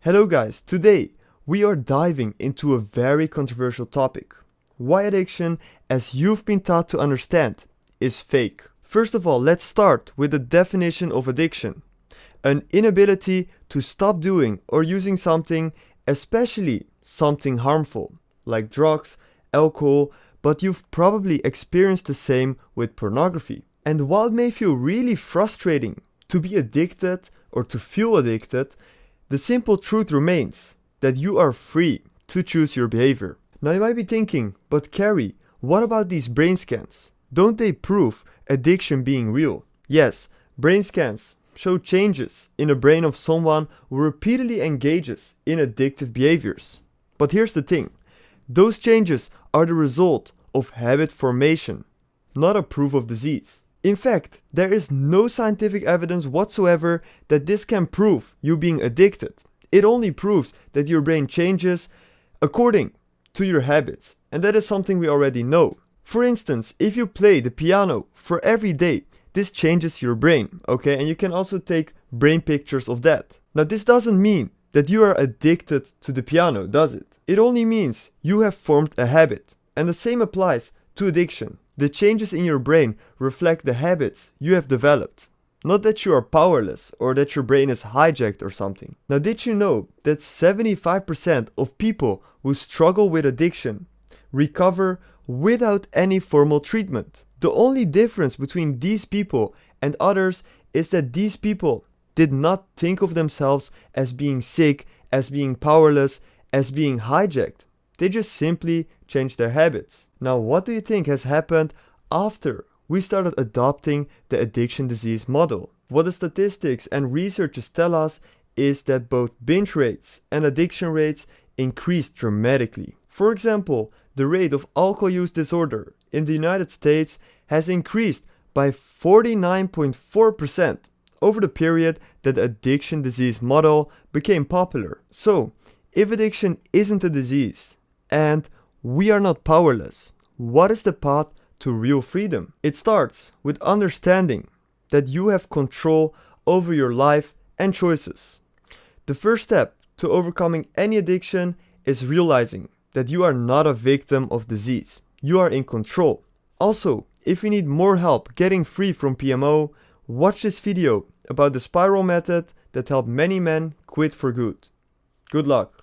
Hello guys, today we are diving into a very controversial topic. Why addiction, as you've been taught to understand, is fake. First of all, let's start with the definition of addiction. An inability to stop doing or using something, especially something harmful, like drugs, alcohol, but you've probably experienced the same with pornography. And while it may feel really frustrating to be addicted or to feel addicted, the simple truth remains that you are free to choose your behavior. Now you might be thinking, but Carrie, what about these brain scans? Don't they prove addiction being real? Yes, brain scans show changes in the brain of someone who repeatedly engages in addictive behaviors. But here's the thing, those changes are the result of habit formation, not a proof of disease. In fact, there is no scientific evidence whatsoever that this can prove you being addicted. It only proves that your brain changes according to your habits, and that is something we already know. For instance, if you play the piano for every day, this changes your brain, okay? And you can also take brain pictures of that. Now, this doesn't mean that you are addicted to the piano, does it? It only means you have formed a habit, and the same applies to addiction. The changes in your brain reflect the habits you have developed, not that you are powerless or that your brain is hijacked or something. Now, did you know that 75% of people who struggle with addiction recover without any formal treatment? The only difference between these people and others is that these people did not think of themselves as being sick, as being powerless, as being hijacked. They just simply changed their habits. Now, what do you think has happened after we started adopting the addiction disease model? What the statistics and researchers tell us is that both binge rates and addiction rates increased dramatically. For example, the rate of alcohol use disorder in the United States has increased by 49.4% over the period that the addiction disease model became popular. So, if addiction isn't a disease and we are not powerless, what is the path to real freedom? It starts with understanding that you have control over your life and choices. The first step to overcoming any addiction is realizing that you are not a victim of disease. You are in control. Also, if you need more help getting free from PMO, watch this video about the spiral method that helped many men quit for good. Good luck.